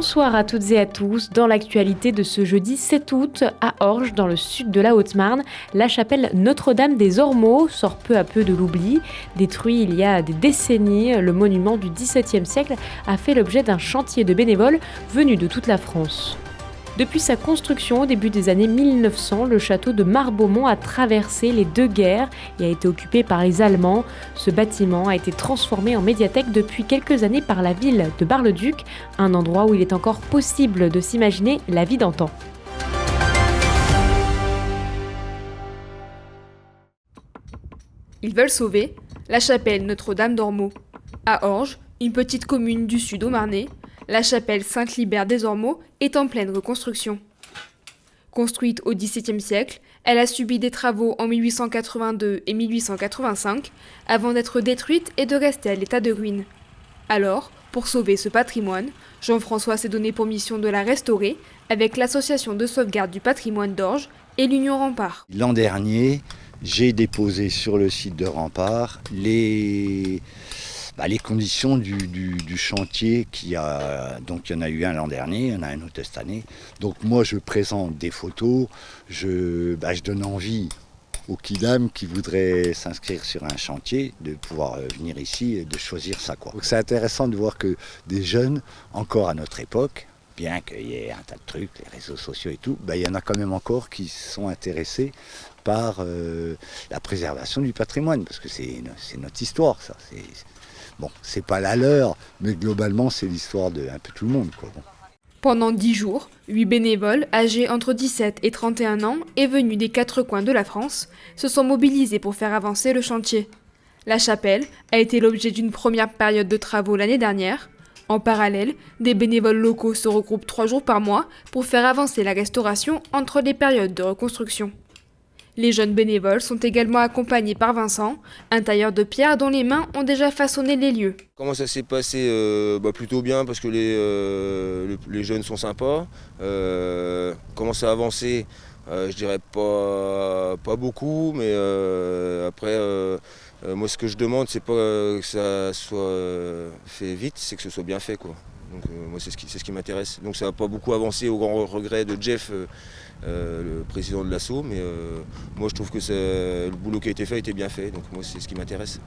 Bonsoir à toutes et à tous. Dans l'actualité de ce jeudi 7 août, à Orge, dans le sud de la Haute-Marne, la chapelle Notre-Dame des Ormeaux sort peu à peu de l'oubli. Détruit il y a des décennies, le monument du XVIIe siècle a fait l'objet d'un chantier de bénévoles venus de toute la France. Depuis sa construction au début des années 1900, le château de Marbeaumont a traversé les deux guerres et a été occupé par les Allemands. Ce bâtiment a été transformé en médiathèque depuis quelques années par la ville de Bar-le-Duc, un endroit où il est encore possible de s'imaginer la vie d'antan. Ils veulent sauver la chapelle Notre-Dame d'Ormeaux. À Orge, une petite commune du sud au Marnais, la chapelle Sainte-Libère des Ormeaux est en pleine reconstruction. Construite au XVIIe siècle, elle a subi des travaux en 1882 et 1885 avant d'être détruite et de rester à l'état de ruine. Alors, pour sauver ce patrimoine, Jean-François s'est donné pour mission de la restaurer avec l'association de sauvegarde du patrimoine d'Orge et l'Union Rempart. L'an dernier, j'ai déposé sur le site de Rempart les conditions du chantier donc il y en a eu un l'an dernier, il y en a un autre cette année. Donc moi je présente des photos, je donne envie aux kidam qui voudraient s'inscrire sur un chantier de pouvoir venir ici et de choisir ça, quoi. Donc c'est intéressant de voir que des jeunes, encore à notre époque, bien qu'il y ait un tas de trucs, les réseaux sociaux et tout, il y en a quand même encore qui sont intéressés par la préservation du patrimoine, parce que c'est notre histoire, ça. Bon, c'est pas la leur, mais globalement, c'est l'histoire de un peu tout le monde, quoi. Bon. Pendant 10 jours, 8 bénévoles âgés entre 17 et 31 ans et venus des 4 coins de la France se sont mobilisés pour faire avancer le chantier. La chapelle a été l'objet d'une première période de travaux l'année dernière. En parallèle, des bénévoles locaux se regroupent 3 jours par mois pour faire avancer la restauration entre les périodes de reconstruction. Les jeunes bénévoles sont également accompagnés par Vincent, un tailleur de pierre dont les mains ont déjà façonné les lieux. Comment ça s'est passé plutôt bien parce que les jeunes sont sympas. Comment ça a avancé je dirais pas beaucoup, mais après, moi ce que je demande c'est pas que ça soit fait vite, c'est que ce soit bien fait, quoi. Donc moi c'est ce qui m'intéresse. Donc ça n'a pas beaucoup avancé au grand regret de Jeff, le président de l'assaut, mais moi je trouve que le boulot qui a été fait était bien fait, donc moi c'est ce qui m'intéresse.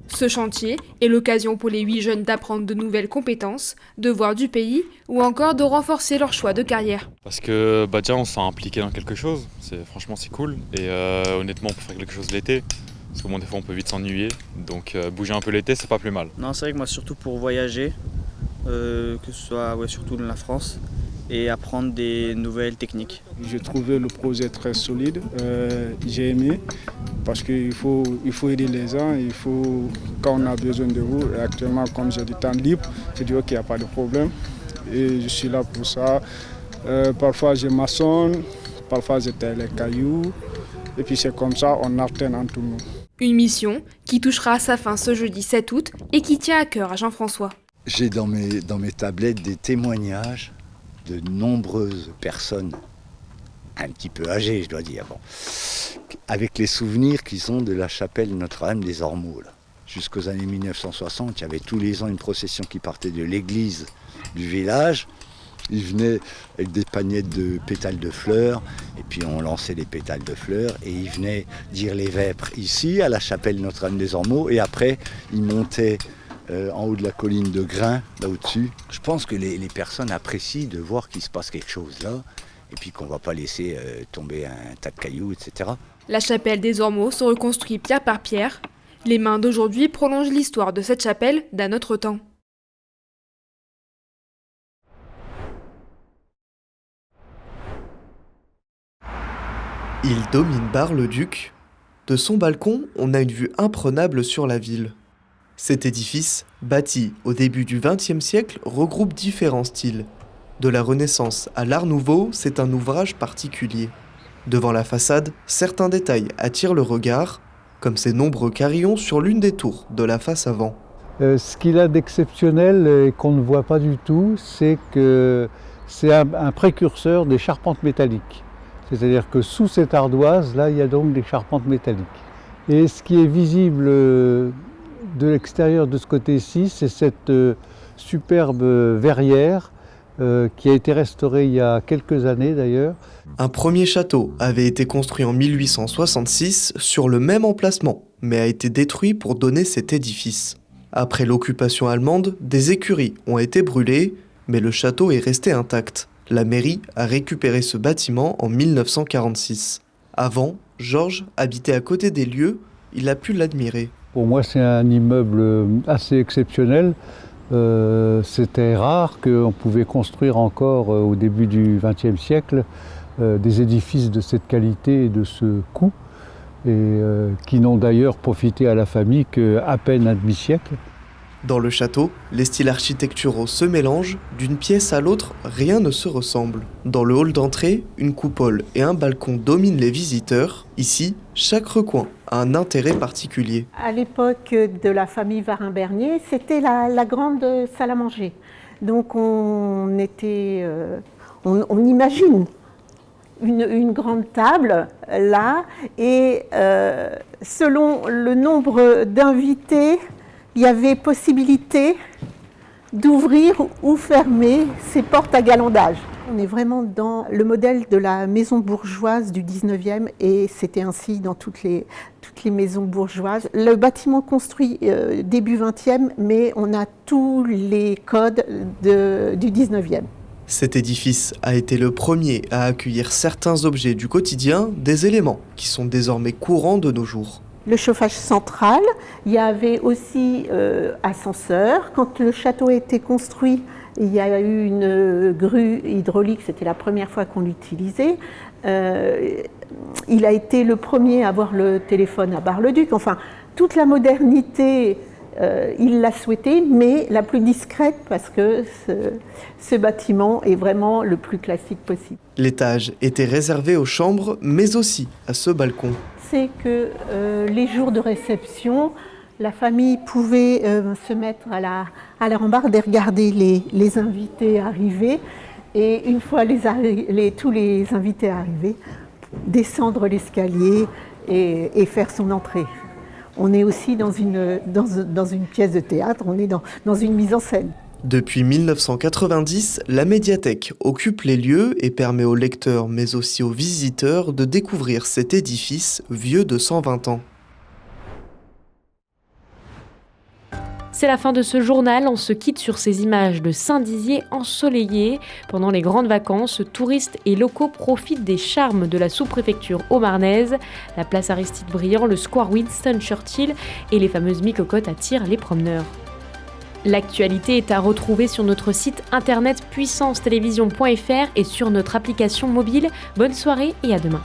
Ce chantier est l'occasion pour les 8 jeunes d'apprendre de nouvelles compétences, de voir du pays ou encore de renforcer leur choix de carrière. Parce que déjà on se sent impliqué dans quelque chose, franchement c'est cool, et honnêtement on peut faire quelque chose l'été. Parce que des fois on peut vite s'ennuyer, donc bouger un peu l'été c'est pas plus mal. Non, c'est vrai que moi surtout pour voyager, que ce soit surtout dans la France, et apprendre des nouvelles techniques. J'ai trouvé le projet très solide, j'ai aimé parce qu'il faut aider les gens, quand on a besoin de vous, et actuellement comme j'ai du temps libre, je dis ok, il n'y a pas de problème et je suis là pour ça. Parfois je maçonne, parfois je taille les cailloux et puis c'est comme ça, on alterne entre tout le monde. Une mission qui touchera à sa fin ce jeudi 7 août et qui tient à cœur à Jean-François. J'ai dans mes tablettes des témoignages de nombreuses personnes, un petit peu âgées je dois dire, avec les souvenirs qu'ils ont de la chapelle Notre-Dame des Ormeaux. Jusqu'aux années 1960, il y avait tous les ans une procession qui partait de l'église du village. Ils venaient avec des paniers de pétales de fleurs, et puis on lançait les pétales de fleurs, et ils venaient dire les vêpres ici, à la chapelle Notre-Dame des Ormeaux, et après ils montaient en haut de la colline de Grain, là au-dessus. Je pense que les personnes apprécient de voir qu'il se passe quelque chose là, et puis qu'on ne va pas laisser tomber un tas de cailloux, etc. La chapelle des Ormeaux se reconstruit pierre par pierre. Les mains d'aujourd'hui prolongent l'histoire de cette chapelle d'un autre temps. Il domine Bar-le-Duc. De son balcon, on a une vue imprenable sur la ville. Cet édifice, bâti au début du XXe siècle, regroupe différents styles. De la Renaissance à l'Art Nouveau, c'est un ouvrage particulier. Devant la façade, certains détails attirent le regard, comme ces nombreux carillons sur l'une des tours de la face avant. Ce qu'il a d'exceptionnel et qu'on ne voit pas du tout, c'est que c'est un précurseur des charpentes métalliques. C'est-à-dire que sous cette ardoise, là, il y a donc des charpentes métalliques. Et ce qui est visible de l'extérieur de ce côté-ci, c'est cette superbe verrière qui a été restauré il y a quelques années d'ailleurs. Un premier château avait été construit en 1866 sur le même emplacement, mais a été détruit pour donner cet édifice. Après l'occupation allemande, des écuries ont été brûlées, mais le château est resté intact. La mairie a récupéré ce bâtiment en 1946. Avant, Georges habitait à côté des lieux, il a pu l'admirer. Pour moi, c'est un immeuble assez exceptionnel. C'était rare qu'on pouvait construire encore au début du XXe siècle des édifices de cette qualité et de ce coût, et qui n'ont d'ailleurs profité à la famille qu'à peine un demi-siècle. Dans le château, les styles architecturaux se mélangent, d'une pièce à l'autre, rien ne se ressemble. Dans le hall d'entrée, une coupole et un balcon dominent les visiteurs. Ici, chaque recoin a un intérêt particulier. À l'époque de la famille Varin-Bernier, c'était la grande salle à manger. Donc on imagine une grande table là, et selon le nombre d'invités, il y avait possibilité d'ouvrir ou fermer ces portes à galandage. On est vraiment dans le modèle de la maison bourgeoise du 19e, et c'était ainsi dans toutes les maisons bourgeoises. Le bâtiment construit début 20e, mais on a tous les codes du 19e. Cet édifice a été le premier à accueillir certains objets du quotidien, des éléments qui sont désormais courants de nos jours. Le chauffage central, il y avait aussi ascenseur. Quand le château a été construit, il y a eu une grue hydraulique, c'était la première fois qu'on l'utilisait. Il a été le premier à avoir le téléphone à Bar-le-Duc. Enfin, toute la modernité, il l'a souhaité, mais la plus discrète, parce que ce bâtiment est vraiment le plus classique possible. L'étage était réservé aux chambres, mais aussi à ce balcon. C'est que les jours de réception, la famille pouvait se mettre à la rambarde et regarder les invités arriver. Et une fois tous les invités arrivés, descendre l'escalier et faire son entrée. On est aussi dans une pièce de théâtre, on est dans une mise en scène. Depuis 1990, la médiathèque occupe les lieux et permet aux lecteurs, mais aussi aux visiteurs, de découvrir cet édifice vieux de 120 ans. C'est la fin de ce journal, on se quitte sur ces images de Saint-Dizier ensoleillé. Pendant les grandes vacances, touristes et locaux profitent des charmes de la sous-préfecture haut-marnaise. La place Aristide-Briand, le square Winston Churchill et les fameuses mi-cocottes attirent les promeneurs. L'actualité est à retrouver sur notre site internet puissancetélévision.fr et sur notre application mobile. Bonne soirée et à demain.